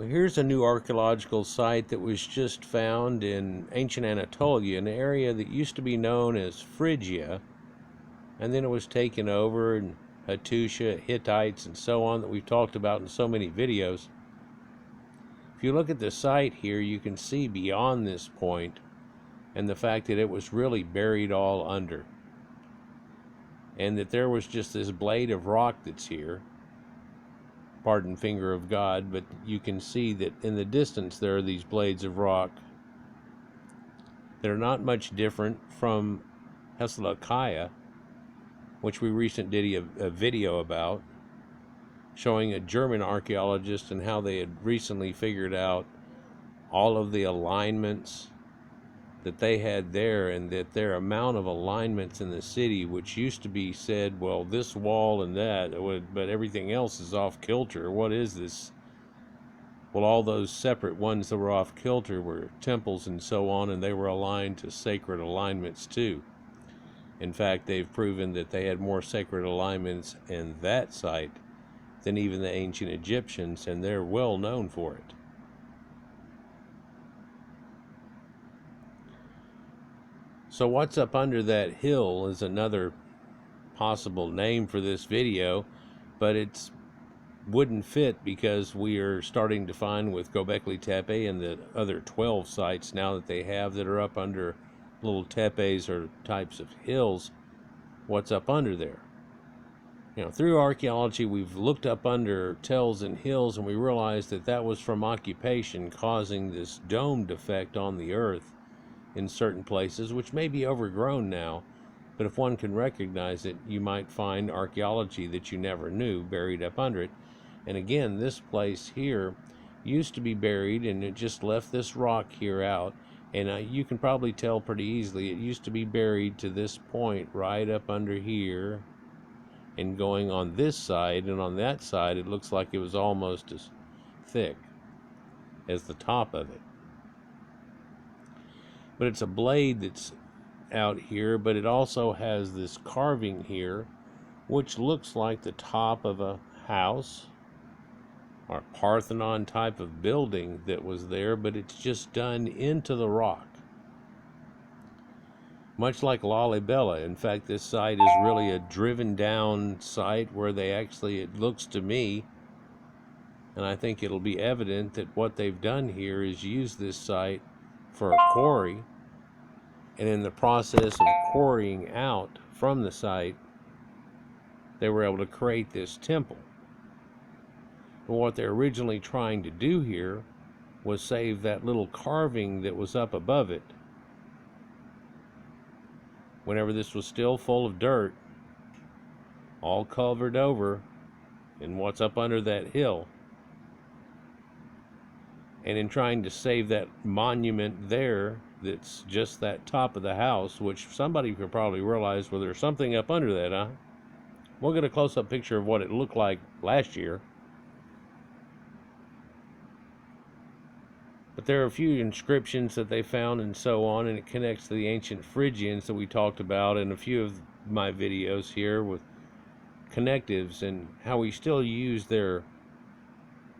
Well, here's a new archaeological site that was just found in ancient Anatolia, an area that used to be known as Phrygia, and then it was taken over in Hattusha, Hittites, and so on that we've talked about in so many videos. If you look at the site here, you can see beyond this point and the fact that it was really buried all under, and that there was just this blade of rock that's here. Pardon, finger of God, but you can see that in the distance there are these blades of rock that are not much different from Heslakaya, which we recently did a video about, showing a German archaeologist and how they had recently figured out all of the alignments that they had there, and that their amount of alignments in the city, which used to be said, well, this wall and that, but everything else is off kilter. What is this? Well, all those separate ones that were off kilter were temples and so on, and they were aligned to sacred alignments too. In fact, they've proven that they had more sacred alignments in that site than even the ancient Egyptians, and they're well known for it. So what's up under that hill is another possible name for this video, but it wouldn't fit because we are starting to find with Göbekli Tepe and the other 12 sites now that they have that are up under little tepes or types of hills, what's up under there. You know, through archaeology, we've looked up under tells and hills, and we realized that that was from occupation causing this domed effect on the earth in certain places, which may be overgrown now, but if one can recognize it, you might find archaeology that you never knew buried up under it. And again, this place here used to be buried, and it just left this rock here out, and you can probably tell pretty easily it used to be buried to this point right up under here, and going on this side, and on that side it looks like it was almost as thick as the top of it. But it's a blade that's out here, but it also has this carving here, which looks like the top of a house or Parthenon type of building that was there, but it's just done into the rock. Much like Lalibela. In fact, this site is really a driven down site where they actually, it looks to me, and I think it'll be evident that what they've done here is use this site for a quarry, and in the process of quarrying out from the site, they were able to create this temple. But what they're originally trying to do here was save that little carving that was up above it. Whenever this was still full of dirt, all covered over in what's up under that hill. And in trying to save that monument there, that's just that top of the house, which somebody could probably realize, well, there's something up under that, huh? We'll get a close-up picture of what it looked like last year. But there are a few inscriptions that they found and so on, and it connects to the ancient Phrygians that we talked about in a few of my videos here with connectives and how we still use their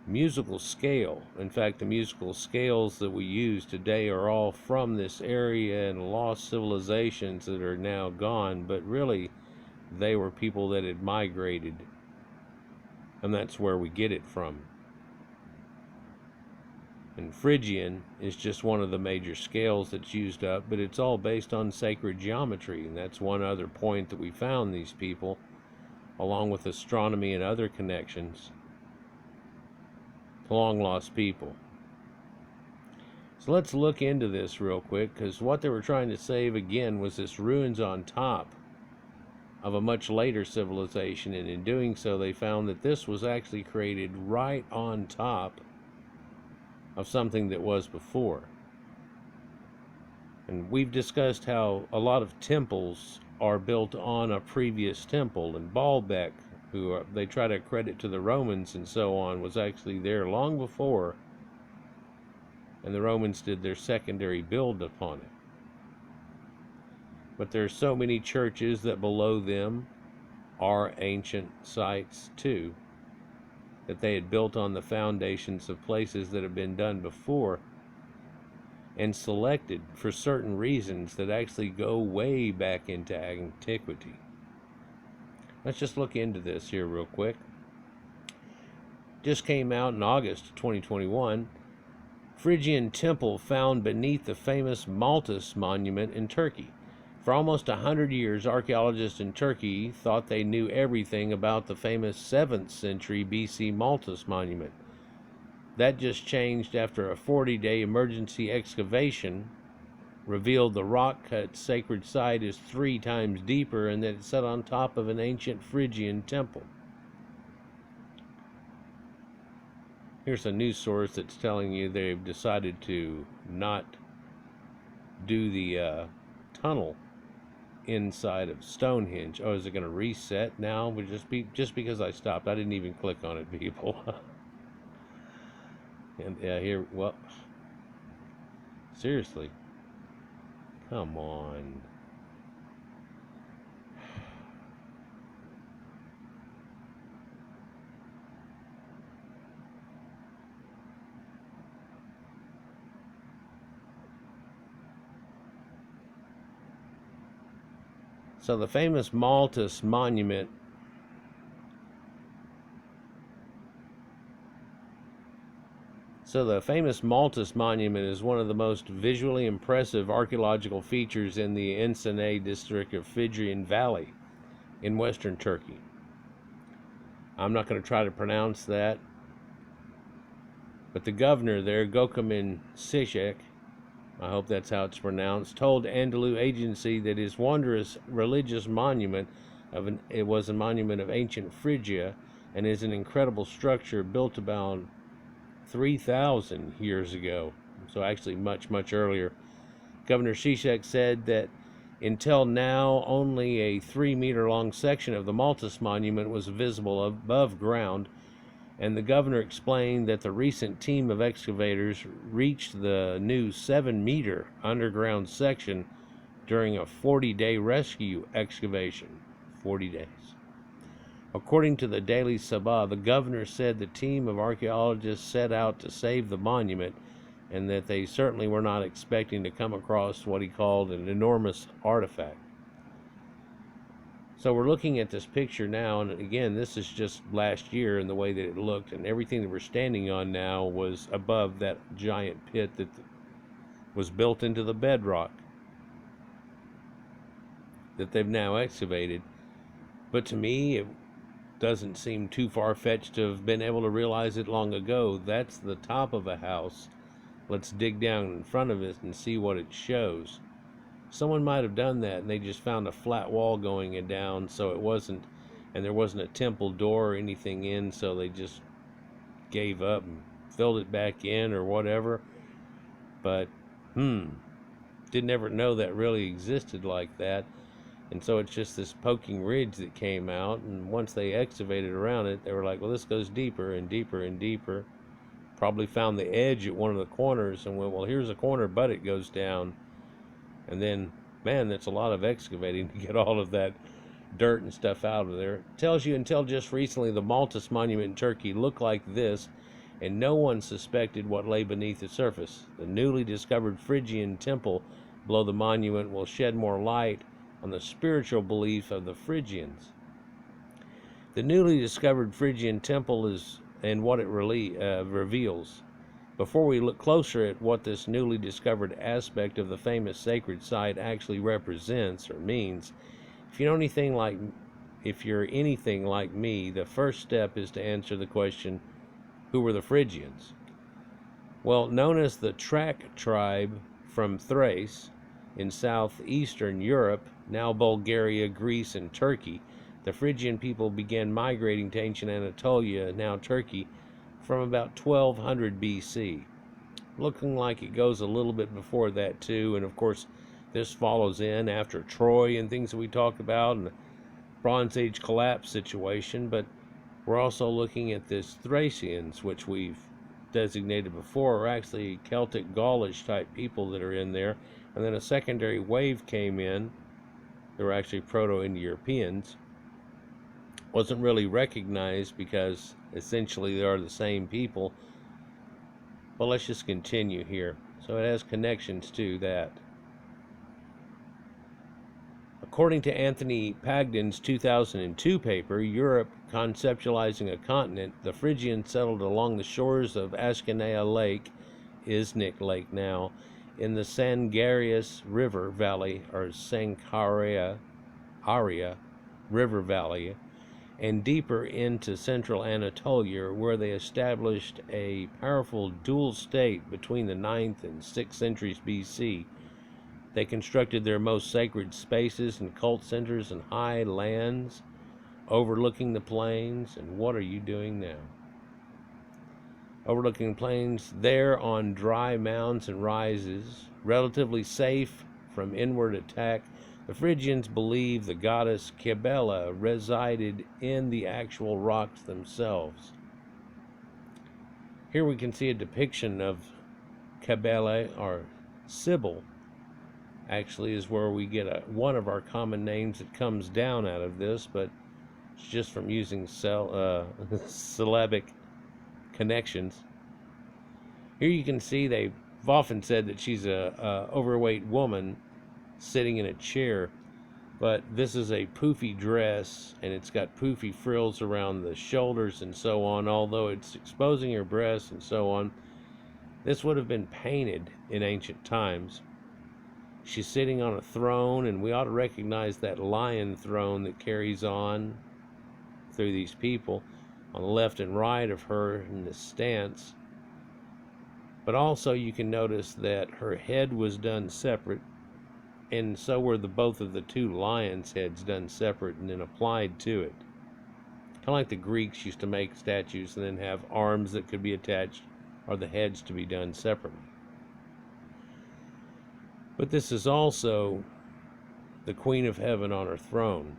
musical scale. In fact, the musical scales that we use today are all from this area and lost civilizations that are now gone, but really they were people that had migrated, and that's where we get it from. And Phrygian is just one of the major scales that's used up, but it's all based on sacred geometry, and that's one other point that we found these people, along with astronomy and other connections to long-lost people. So let's look into this real quick, because what they were trying to save again was this ruins on top of a much later civilization, and in doing so they found that this was actually created right on top of something that was before. And we've discussed how a lot of temples are built on a previous temple, and Baalbek, who they try to credit to the Romans and so on, was actually there long before, and the Romans did their secondary build upon it. But there's so many churches that below them are ancient sites too. that they had built on the foundations of places that have been done before and selected for certain reasons that actually go way back into antiquity. Let's just look into this here real quick. Just came out in August 2021. Phrygian Temple found beneath the famous Maltas monument in Turkey. For almost 100 years, archaeologists in Turkey thought they knew everything about the famous 7th century BC Maltas monument. That just changed after a 40-day emergency excavation revealed the rock-cut sacred site is 3 times deeper and that it sat on top of an ancient Phrygian temple. Here's a news source that's telling you they've decided to not do the tunnel inside of Stonehenge. Oh, is it going to reset now? Would just because I stopped. I didn't even click on it, people. And here, well, seriously, come on. So the famous Maltas monument is one of the most visually impressive archaeological features in the Ensene district of Phrygian Valley in western Turkey. I'm not going to try to pronounce that, but the governor there, Gökmen Sisek, I hope that's how it's pronounced, told Anadolu Agency that his wondrous religious monument it was a monument of ancient Phrygia and is an incredible structure built about 3,000 years ago. So actually much, much earlier. Governor Sisek said that until now, only a 3-meter-long section of the Maltas monument was visible above ground, and the governor explained that the recent team of excavators reached the new 7-meter underground section during a 40-day rescue excavation. 40 days. According to the Daily Sabah, the governor said the team of archaeologists set out to save the monument and that they certainly were not expecting to come across what he called an enormous artifact. So we're looking at this picture now, and again, this is just last year and the way that it looked, and everything that we're standing on now was above that giant pit that was built into the bedrock that they've now excavated. But to me, it doesn't seem too far-fetched to have been able to realize it long ago. That's the top of a house. Let's dig down in front of it and see what it shows. Someone might have done that and they just found a flat wall going down, so it wasn't, and there wasn't a temple door or anything in, so they just gave up and filled it back in or whatever. But didn't ever know that really existed like that. And so it's just this poking ridge that came out, and once they excavated around it, they were like, well, this goes deeper and deeper and deeper. Probably found the edge at one of the corners and went, well, here's a corner, but it goes down. And then, man, that's a lot of excavating to get all of that dirt and stuff out of there. It tells you until just recently the Maltas monument in Turkey looked like this, and no one suspected what lay beneath the surface. The newly discovered Phrygian Temple below the monument will shed more light on the spiritual belief of the Phrygians. The newly discovered Phrygian Temple is and what it reveals. Before we look closer at what this newly discovered aspect of the famous sacred site actually represents or means, if you're anything like me, the first step is to answer the question, who were the Phrygians? Well, known as the Track tribe from Thrace in southeastern Europe, now Bulgaria, Greece, and Turkey, the Phrygian people began migrating to ancient Anatolia, now Turkey, from about 1200 BC. Looking like it goes a little bit before that too, and of course this follows in after Troy and things that we talked about and the Bronze Age collapse situation, but we're also looking at this Thracians, which we've designated before, are actually Celtic Gaulish type people that are in there, and then a secondary wave came in. They were actually Proto-Indo-Europeans. Wasn't really recognized because essentially they are the same people. But let's just continue here. So it has connections to that. According to Anthony Pagden's 2002 paper, Europe Conceptualizing a Continent, the Phrygians settled along the shores of Ascanea Lake, Isnik Lake now, in the Sangarius River Valley, or Sankaria River Valley, and deeper into central Anatolia, where they established a powerful dual state between the 9th and 6th centuries BC. They constructed their most sacred spaces and cult centers in high lands overlooking the plains. And what are you doing now? Overlooking plains there on dry mounds and rises, relatively safe from inward attack. The Phrygians believed the goddess Cybele resided in the actual rocks themselves. Here we can see a depiction of Cybele, or Cybele, actually is where we get one of our common names that comes down out of this, but it's just from using syllabic connections. Here you can see they've often said that she's a overweight woman sitting in a chair, but this is a poofy dress, and it's got poofy frills around the shoulders and so on. Although it's exposing her breasts and so on, this would have been painted in ancient times. She's sitting on a throne, and we ought to recognize that lion throne that carries on through these people on the left and right of her in this stance. But also you can notice that her head was done separate, and so were both of the two lions' heads done separate and then applied to it. Kind of like the Greeks used to make statues and then have arms that could be attached, or the heads to be done separately. But this is also the Queen of Heaven on her throne.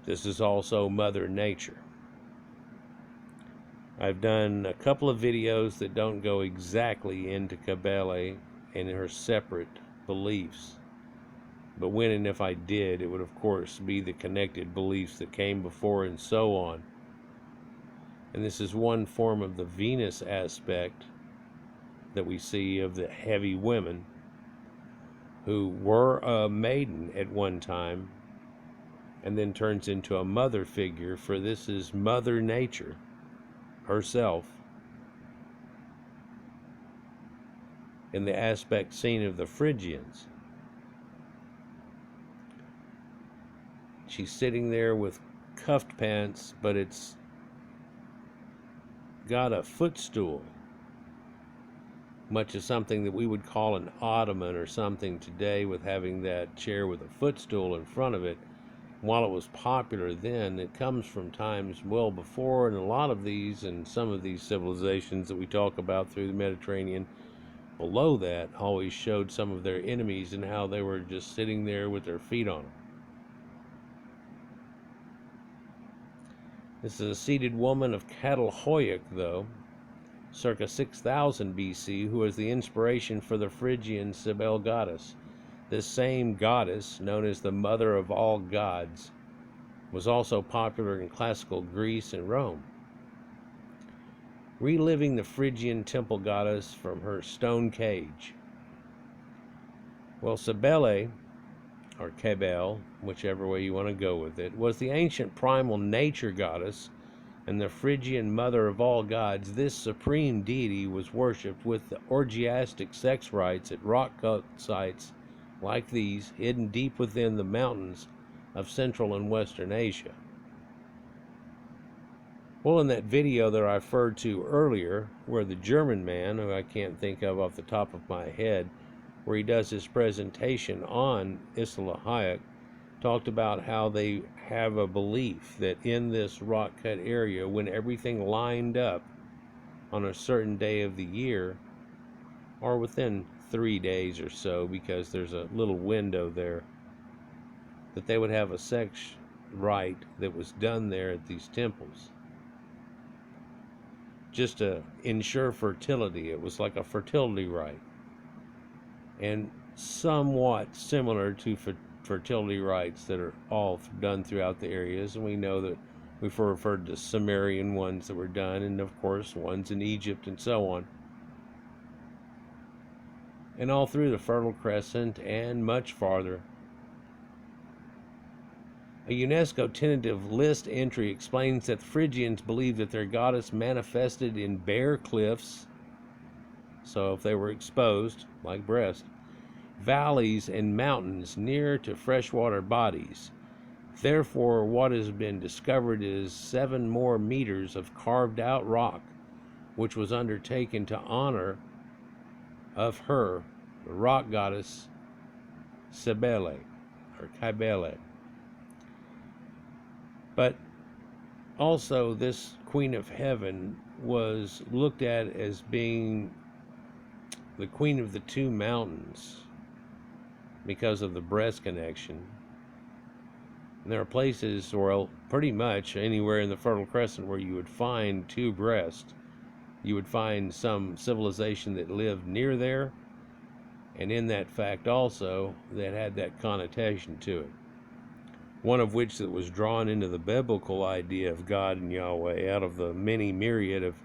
This is also Mother Nature. I've done a couple of videos that don't go exactly into Cybele and her separate beliefs. But when and if I did, it would of course be the connected beliefs that came before and so on. And this is one form of the Venus aspect that we see of the heavy women who were a maiden at one time and then turns into a mother figure, for this is Mother Nature herself in the aspect seen of the Phrygians. She's sitting there with cuffed pants, but it's got a footstool, much as something that we would call an ottoman or something today, with having that chair with a footstool in front of it. While it was popular then, it comes from times well before, and a lot of these and some of these civilizations that we talk about through the Mediterranean below that always showed some of their enemies and how they were just sitting there with their feet on them. This is a seated woman of Catalhoic, though, circa 6000 BC, who was the inspiration for the Phrygian Cybele goddess. This same goddess, known as the mother of all gods, was also popular in classical Greece and Rome. Reliving the Phrygian Temple goddess from her stone cage. Well, Cybele, or Cybele, whichever way you want to go with it, was the ancient primal nature goddess and the Phrygian mother of all gods. This supreme deity was worshipped with the orgiastic sex rites at rock cut sites like these, hidden deep within the mountains of Central and Western Asia. Well, in that video that I referred to earlier, where the German man, who I can't think of off the top of my head, where he does his presentation on Isla Hayek, talked about how they have a belief that in this rock cut area, when everything lined up on a certain day of the year, or within 3 days or so, because there's a little window there, that they would have a sex rite that was done there at these temples, just to ensure fertility. It was like a fertility rite, and somewhat similar to fertility rites that are all done throughout the areas. And we know that We've referred to Sumerian ones that were done, and of course ones in Egypt and so on. And all through the Fertile Crescent and much farther. A UNESCO tentative list entry explains that the Phrygians believed that their goddess manifested in bare cliffs, so if they were exposed, like breasts, valleys and mountains near to freshwater bodies. Therefore, what has been discovered is 7 more meters of carved out rock, which was undertaken to honor of her, the rock goddess Cybele, or Cybele. But also, this Queen of Heaven was looked at as being the Queen of the 2 mountains because of the breast connection. And there are places, well, pretty much anywhere in the Fertile Crescent where you would find 2 breasts. You would find some civilization that lived near there, and in that fact also that had that connotation to it. One of which that was drawn into the biblical idea of God and Yahweh out of the many myriad of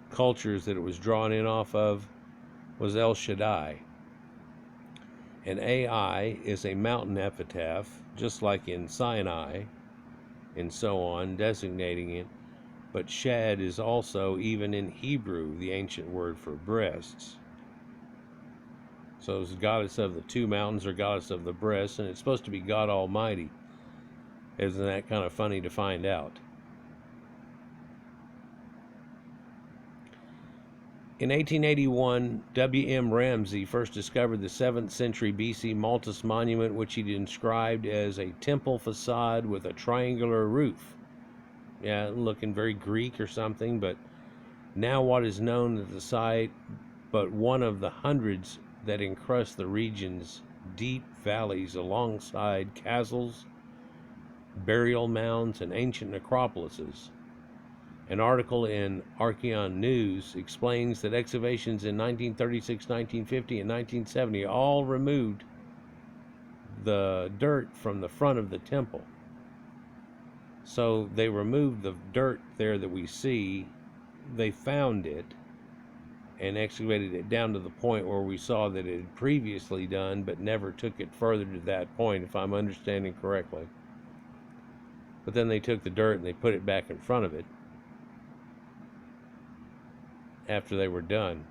cultures that it was drawn in off of was El Shaddai. And Ai is a mountain epitaph, just like in Sinai and so on, designating it. But Shad is also, even in Hebrew, the ancient word for breasts. So it's goddess of the 2 mountains or goddess of the breasts, and it's supposed to be God Almighty. Isn't that kind of funny to find out? In 1881, W.M. Ramsay first discovered the 7th century BC Maltas monument, which he described as a temple facade with a triangular roof. Yeah, looking very Greek or something, but now what is known at the site, but one of the hundreds that encrust the region's deep valleys alongside castles, burial mounds, and ancient necropolises. An article in Archeon News explains that excavations in 1936, 1950, and 1970 all removed the dirt from the front of the temple. So they removed the dirt there that we see. They found it and excavated it down to the point where we saw that it had previously done, but never took it further to that point, if I'm understanding correctly. But then they took the dirt and they put it back in front of it after they were done.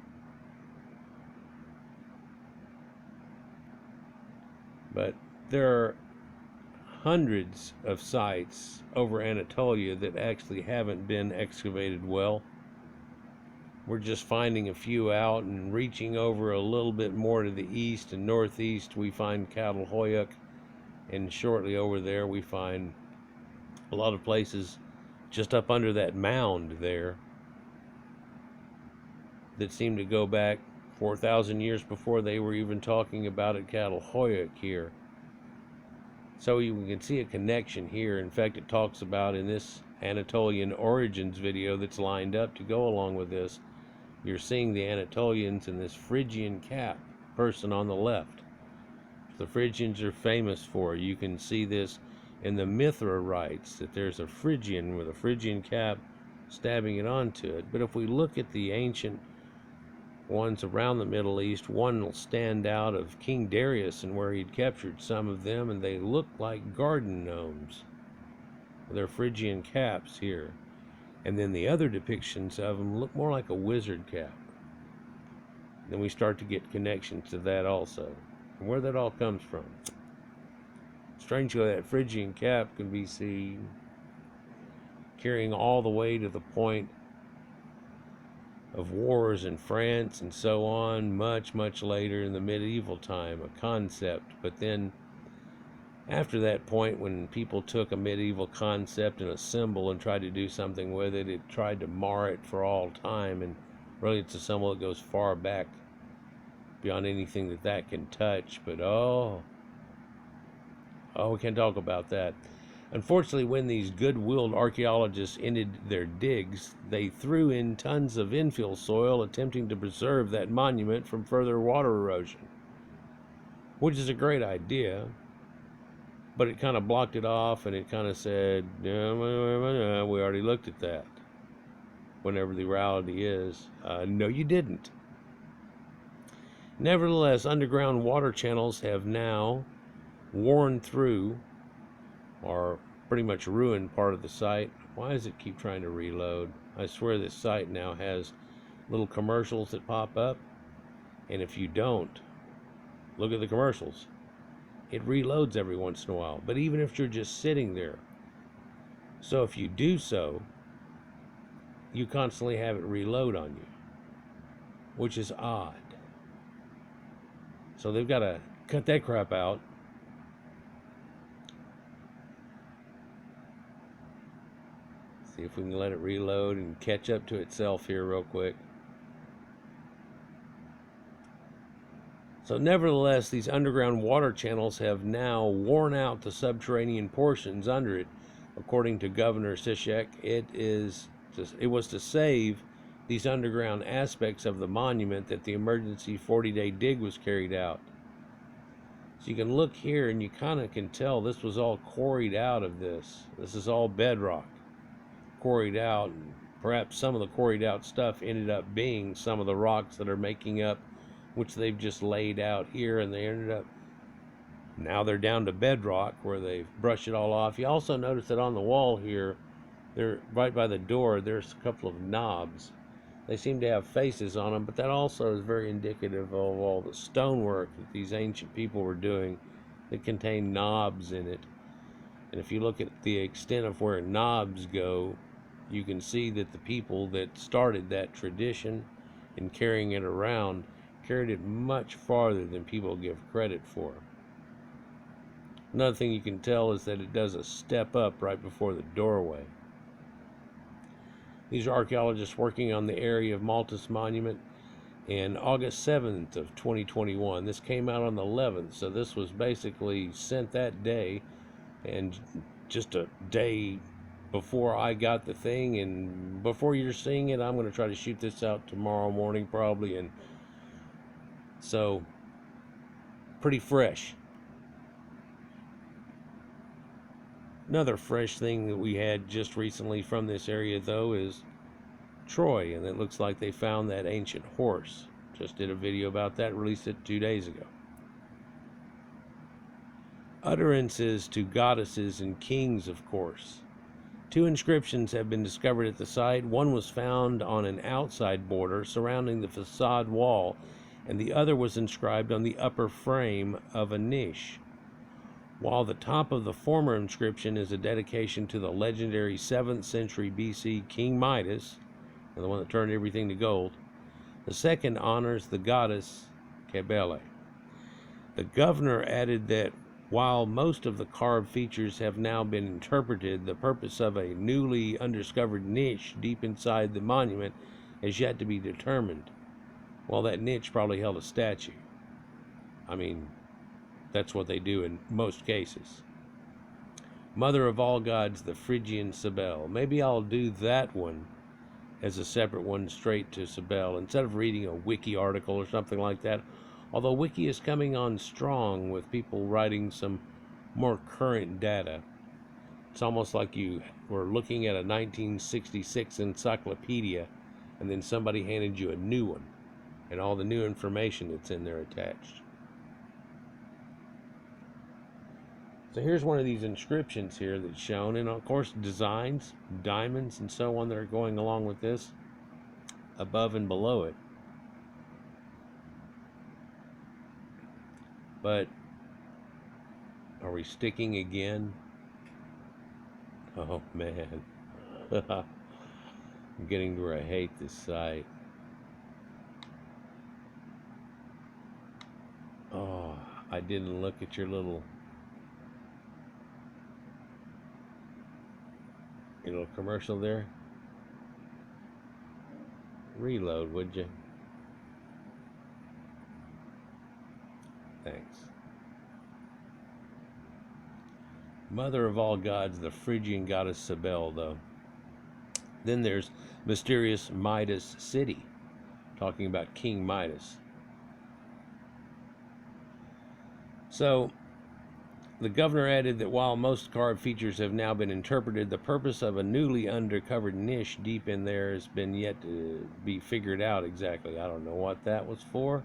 But there are hundreds of sites over Anatolia that actually haven't been excavated well. We're just finding a few out and reaching over a little bit more to the east and northeast. We find Catalhoyuk, and shortly over there we find a lot of places just up under that mound there that seem to go back 4,000 years before they were even talking about it, Catalhoyuk here. So you can see a connection here. In fact, it talks about in this Anatolian origins video that's lined up to go along with this, you're seeing the Anatolians in this Phrygian cap person on the left. The Phrygians are famous for. You can see this in the Mithra rites, that there's a Phrygian with a Phrygian cap stabbing it onto it. But if we look at the ancient ones around the Middle East, one will stand out of King Darius and where he'd captured some of them, and they look like garden gnomes with their Phrygian caps here. And then the other depictions of them look more like a wizard cap. Then we start to get connections to that also, and where that all comes from. Strangely, that Phrygian cap can be seen carrying all the way to the point of wars in France and so on, much, much later in the medieval time, a concept. But then after that point, when people took a medieval concept and a symbol and tried to do something with it, it tried to mar it for all time, and really it's a symbol that goes far back beyond anything that can touch. But we can't talk about that. Unfortunately, when these good-willed archaeologists ended their digs, they threw in tons of infill soil attempting to preserve that monument from further water erosion, which is a great idea. but it kind of blocked it off, and it kind of said, "Yeah, we already looked at that," whenever the reality is, no, you didn't. Nevertheless, underground water channels have now worn through, or pretty much ruined, part of the site. Why does it keep trying to reload? I swear this site now has little commercials that pop up, and if you don't look at the commercials, it reloads every once in a while. But even if you're just sitting there, so if you do so, you constantly have it reload on you, which is odd. So they've got to cut that crap out. See if we can let it reload and catch up to itself here real quick. So nevertheless, these underground water channels have now worn out the subterranean portions under it. According to Governor Sishek, it was to save these underground aspects of the monument that the emergency 40-day dig was carried out. So you can look here and you kind of can tell this was all quarried out of this. This is all bedrock, quarried out, and perhaps some of the quarried out stuff ended up being some of the rocks that are making up, which they've just laid out here, and they ended up, now they're down to bedrock where they've brushed it all off. You also notice that on the wall here, they're right by the door, there's a couple of knobs. They seem to have faces on them, but that also is very indicative of all the stonework that these ancient people were doing that contained knobs in it. And if you look at the extent of where knobs go, you can see that the people that started that tradition in carrying it around carried it much farther than people give credit for. Another thing you can tell is that it does a step up right before the doorway. These are archaeologists working on the area of Maltas monument in August 7th of 2021. This came out on the 11th, so this was basically sent that day, and just a day before I got the thing, and before you're seeing it, I'm going to try to shoot this out tomorrow morning probably, and so pretty fresh. Another fresh thing that we had just recently from this area, though, is Troy, and it looks like they found that ancient horse. Just did a video about that, released it 2 days ago. Utterances to goddesses and kings, of course. 2 inscriptions have been discovered at the site. One was found on an outside border surrounding the facade wall, and the other was inscribed on the upper frame of a niche. While the top of the former inscription is a dedication to the legendary 7th century BC King Midas, the one that turned everything to gold, the second honors the goddess Cybele. The governor added that while most of the carved features have now been interpreted, the purpose of a newly undiscovered niche deep inside the monument has yet to be determined. Well, that niche probably held a statue. I mean, that's what they do in most cases. Mother of all gods, the Phrygian Cybele. Maybe I'll do that one as a separate one straight to Cybele instead of reading a wiki article or something like that. Although wiki is coming on strong with people writing some more current data. It's almost like you were looking at a 1966 encyclopedia and then somebody handed you a new one and all the new information that's in there attached. So here's one of these inscriptions here that's shown, and of course designs, diamonds, and so on that are going along with this, above and below it. But are we sticking again? Oh man, I'm getting to where I hate this site. Oh, I didn't look at your little commercial there. Reload, would you? Thanks. Mother of all gods, the Phrygian goddess Cybele, though. Then there's mysterious Midas city, talking about King Midas. So The governor added that while most carved features have now been interpreted, the purpose of a newly undercovered niche deep in there has been yet to be figured out exactly. I don't know what that was for.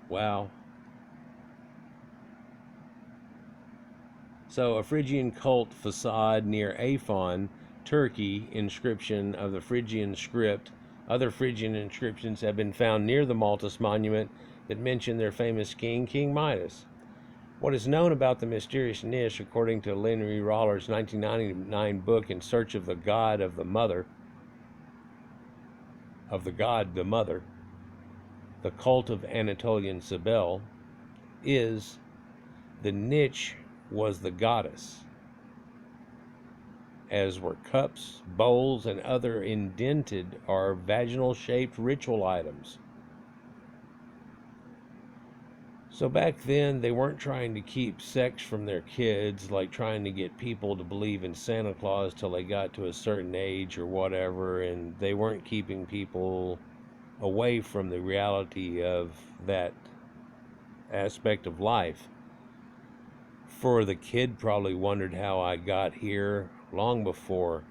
Wow. So, a Phrygian cult facade near Afon, Turkey, inscription of the Phrygian script. Other Phrygian inscriptions have been found near the Maltas monument that mention their famous king, King Midas. What is known about the mysterious niche, according to Lenry Roller's 1999 book In Search of the God of the Mother, the cult of Anatolian Cybele, is the niche was the goddess, as were cups, bowls, and other indented or vaginal-shaped ritual items. So back then, they weren't trying to keep sex from their kids, like trying to get people to believe in Santa Claus till they got to a certain age or whatever, and they weren't keeping people away from the reality of that aspect of life. For the kid probably wondered how I got here long before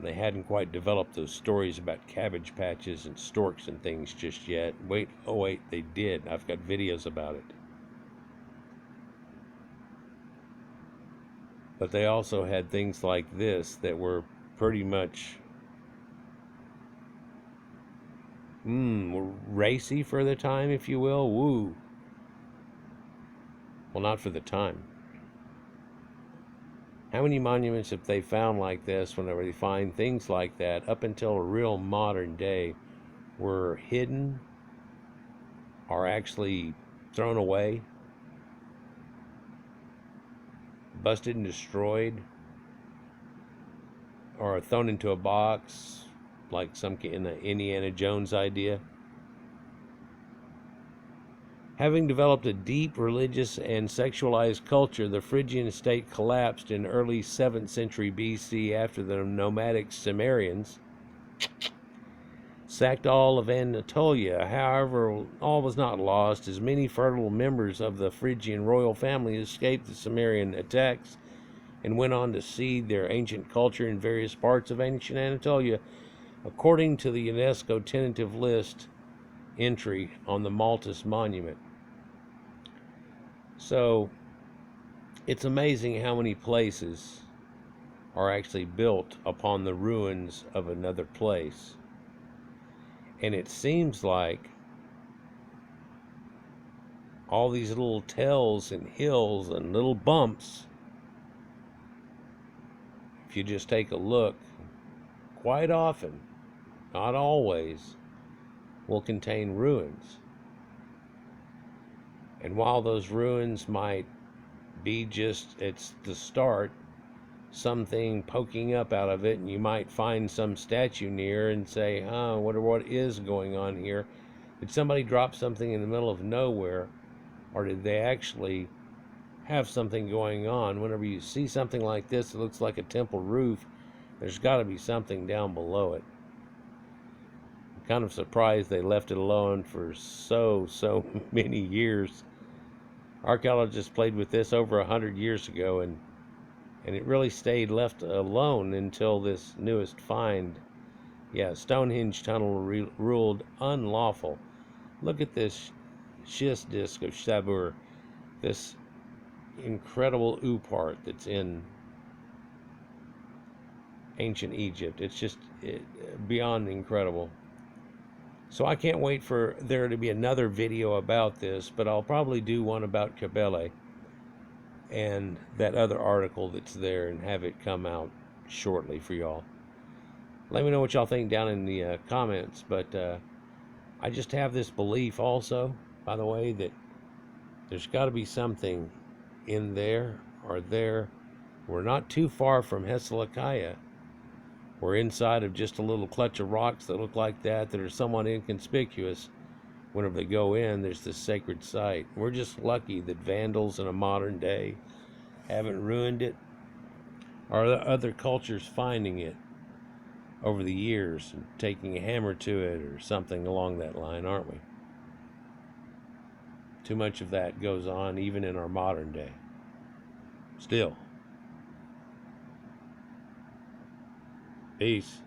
they hadn't quite developed those stories about cabbage patches and storks and things just yet. Wait, they did. I've got videos about it. But they also had things like this that were pretty much racy for the time, if you will. Woo. Well, not for the time. How many monuments have they found like this, whenever they find things like that, up until a real modern day, were hidden or actually thrown away, busted and destroyed, or thrown into a box, like some in the Indiana Jones idea? Having developed a deep religious and sexualized culture, the Phrygian state collapsed in early 7th century BC after the nomadic Cimmerians sacked all of Anatolia. However, all was not lost, as many fertile members of the Phrygian royal family escaped the Cimmerian attacks and went on to seed their ancient culture in various parts of ancient Anatolia, according to the UNESCO tentative list entry on the Maltas monument. So, it's amazing how many places are actually built upon the ruins of another place. And it seems like all these little tells and hills and little bumps, if you just take a look, quite often, not always, will contain ruins. And while those ruins might be just, it's the start, something poking up out of it, and you might find some statue near and say, I wonder what is going on here. Did somebody drop something in the middle of nowhere, or did they actually have something going on? Whenever you see something like this, it looks like a temple roof, there's got to be something down below it. I'm kind of surprised they left it alone for so many years. Archaeologists played with this over 100 years ago, and it really stayed left alone until this newest find. Yeah, Stonehenge tunnel ruled unlawful. Look at this schist disc of Sabur, this incredible part that's in ancient Egypt. It's just beyond incredible. So I can't wait for there to be another video about this, but I'll probably do one about Cybele and that other article that's there, and have it come out shortly for y'all. Let me know what y'all think down in the comments. But I just have this belief also, by the way, that there's got to be something in there or there. We're not too far from Hesychia. We're inside of just a little clutch of rocks that look like that are somewhat inconspicuous. Whenever they go in, there's this sacred site. We're just lucky that vandals in a modern day haven't ruined it, or other cultures finding it over the years and taking a hammer to it or something along that line, aren't we? Too much of that goes on even in our modern day. Still. Peace.